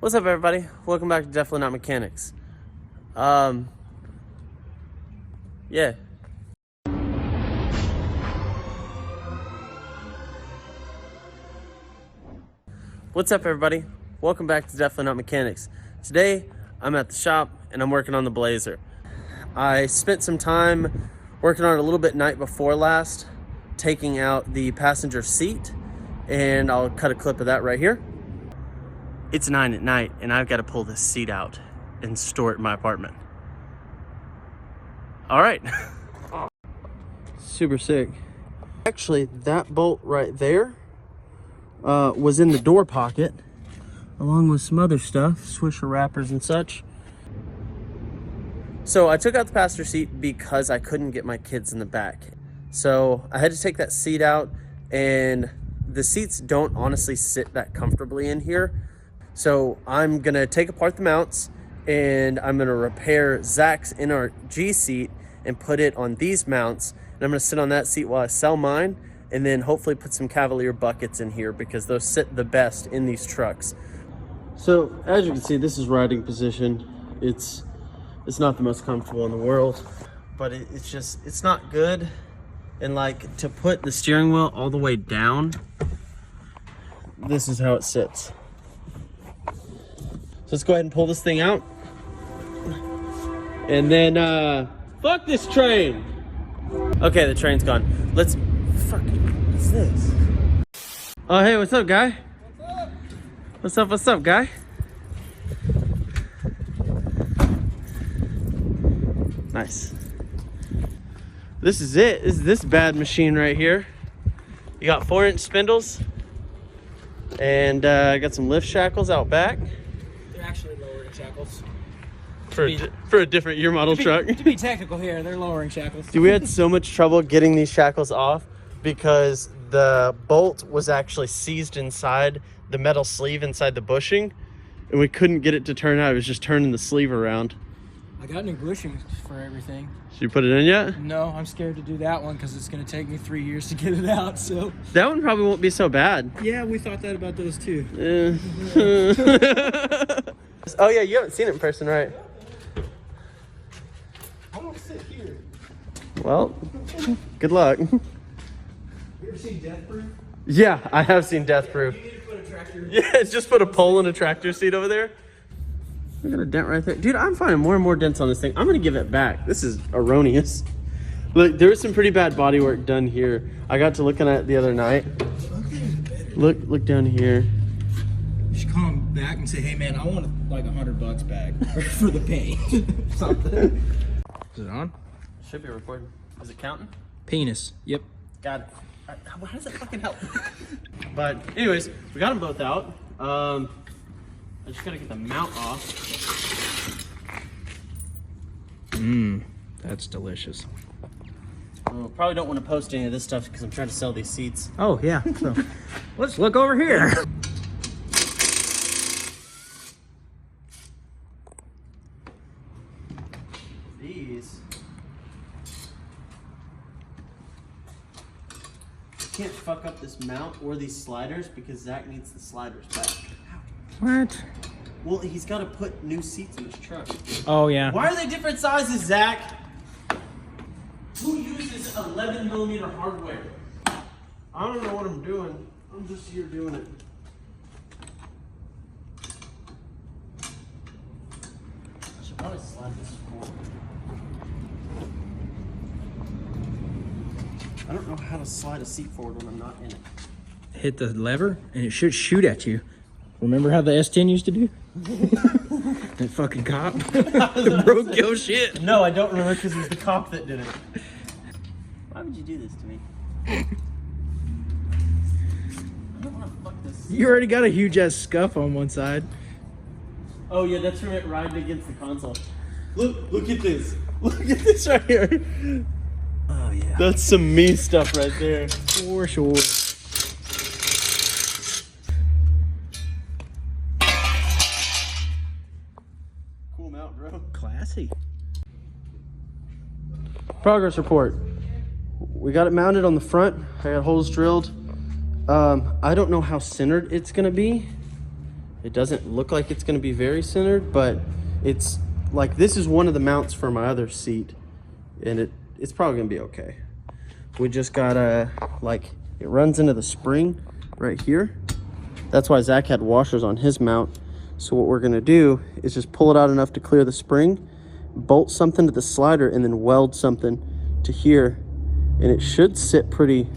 What's up, everybody? Welcome back to Definitely Not Mechanics. Yeah. What's up, everybody? Welcome back to Definitely Not Mechanics. Today, I'm at the shop and I'm working on the Blazer. I spent some time working on it a little bit night before last, taking out the passenger seat, and I'll cut a clip of that right here. It's 9 at night and I've got to pull this seat out and store it in my apartment. All right. Super sick. Actually, that bolt right there was in the door pocket, along with some other stuff, Swisher wrappers and such. So I took out the passenger seat because I couldn't get my kids in the back. So I had to take that seat out, and the seats don't honestly sit that comfortably in here. So I'm gonna take apart the mounts and I'm gonna repair Zach's NRG seat and put it on these mounts. And I'm gonna sit on that seat while I sell mine, and then hopefully put some Cavalier buckets in here because those sit the best in these trucks. So as you can see, this is riding position. It's not the most comfortable in the world, but it's not good. And like, to put the steering wheel all the way down, this is how it sits. So let's go ahead and pull this thing out. And then, fuck this train. Okay, the train's gone. Let's, what's this? Oh, hey, what's up, guy? What's up, guy? Nice. This is it. This is this bad machine right here. You got 4-inch spindles, and I got some lift shackles out back. They're actually lowering shackles. For a different year model truck. To be technical here, they're lowering shackles. Dude, we had so much trouble getting these shackles off because the bolt was actually seized inside the metal sleeve inside the bushing, and we couldn't get it to turn out. It was just turning the sleeve around. I got new bushings for everything. Did you put it in yet? No, I'm scared to do that one because it's going to take me 3 years to get it out. So that one probably won't be so bad. Yeah, we thought that about those too. Oh yeah, you haven't seen it in person, right? I want to sit here. Well, good luck. You ever seen Death Proof? Yeah, I have seen Death Proof. You need to put a tractor. Yeah, just put a pole in a tractor seat over there. I got a dent right there. Dude, I'm finding more and more dents on this thing. I'm gonna give it back. This is erroneous. Look, there was some pretty bad bodywork done here. I got to looking at it the other night. Look down here. You should call him back and say, hey man, I want like $100 back for the paint. Something. Is it on? Should be recording. Is it counting? Penis. Yep. Got it. How does that fucking help? But anyways, we got them both out. I just gotta get the mount off. That's delicious. Probably don't want to post any of this stuff because I'm trying to sell these seats. Oh yeah. So let's look over here. These. Can't fuck up this mount or these sliders because Zach needs the sliders back. What? Well, he's got to put new seats in his truck. Oh yeah. Why are they different sizes, Zach? Who uses 11mm hardware? I don't know what I'm doing. I'm just here doing it. I should probably slide this forward. I don't know how to slide a seat forward when I'm not in it. Hit the lever and it should shoot at you. Remember how the S10 used to do? That fucking cop broke your shit. No, I don't remember because it was the cop that did it. Why would you do this to me? I don't want to fuck this. You already got a huge ass scuff on one side. Oh yeah, that's from it riding against the console. Look at this. Look at this right here. Oh yeah. That's some me stuff right there. For sure. Cool mount, bro. Classy. Progress report. We got it mounted on the front. I got holes drilled. I don't know how centered it's gonna be. It doesn't look like it's going to be very centered, but it's like, this is one of the mounts for my other seat, and it's probably going to be okay. We just gotta, like, it runs into the spring right here. That's why Zach had washers on his mount. So what we're going to do is just pull it out enough to clear the spring, bolt something to the slider, and then weld something to here, and it should sit pretty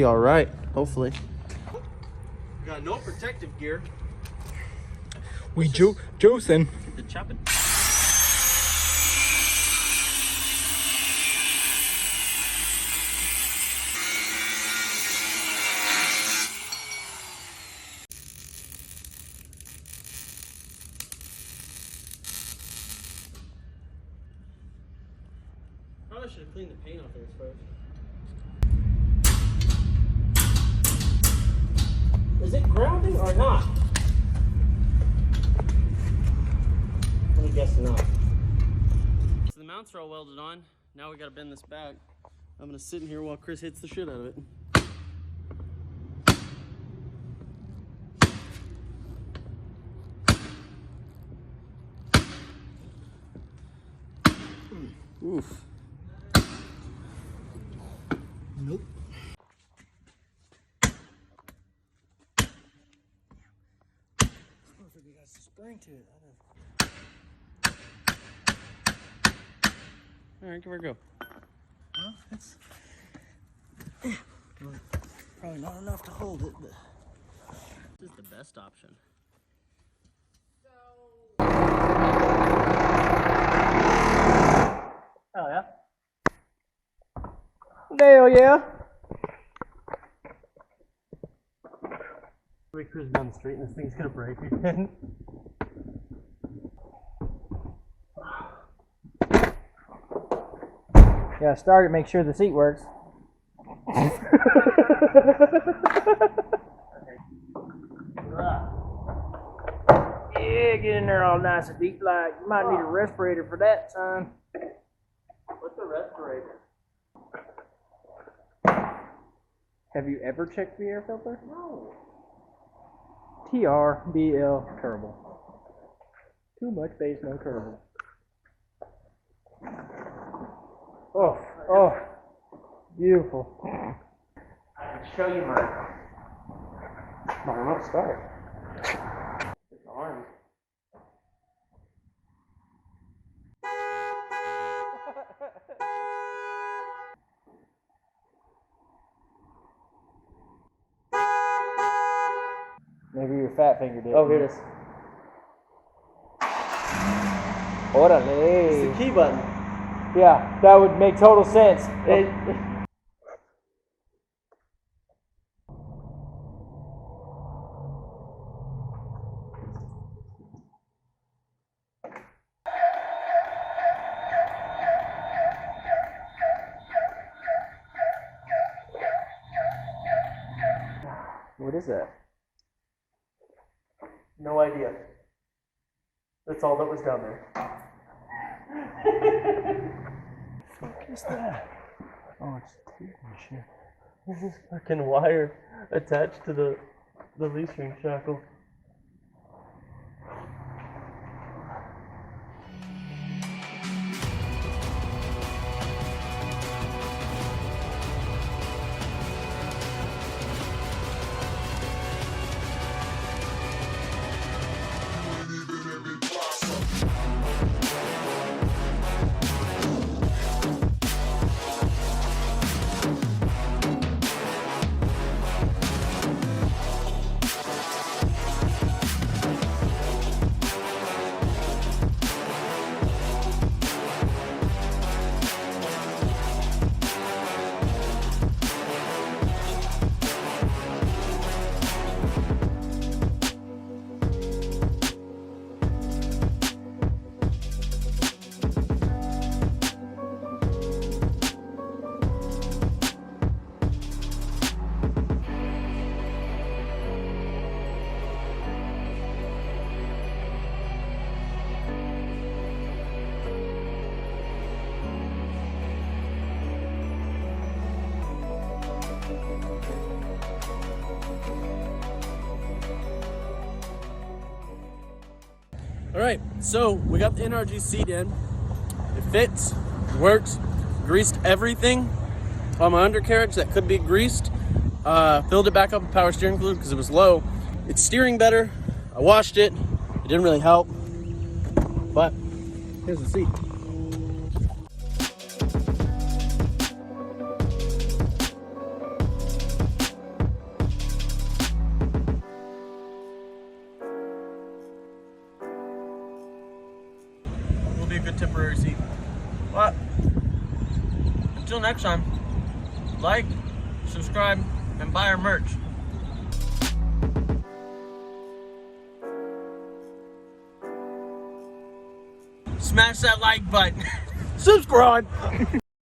all right, hopefully. We got no protective gear. We Josen. The chopping. Probably should have cleaned the paint off there first. Is it grounding or not? I'm guessing not. So the mounts are all welded on. Now we gotta bend this back. I'm gonna sit in here while Chris hits the shit out of it. Oof. Nope. We got some spring to it. All right, give her a go. Well, it's probably not enough to hold it, but this is the best option. Oh yeah. Hell yeah. We cruise down the street and this thing's gonna break again. Yeah, start it, make sure the seat works. Yeah, get in there all nice and deep like. You might need a respirator for that, son. What's a respirator? Have you ever checked the air filter? No. TRBL turbo. Too much bass, no turbo. Oh, beautiful. I can show you mine. Mine won't start. It's armed. Maybe your fat finger did. Oh, here it is. Orale. It's the key button. Yeah, that would make total sense. What is that? No idea. That's all that was down there. What is that? Oh, it's tape and shit. This is fucking wire attached to the leaf string shackle. All right, so we got the NRG seat in. It fits, works, greased everything on my undercarriage that could be greased. Filled it back up with power steering fluid because it was low. It's steering better. I washed it. It didn't really help, but here's the seat. Will be a good temporary seat. But until next time, like, subscribe, and buy our merch. Smash that like button. Subscribe.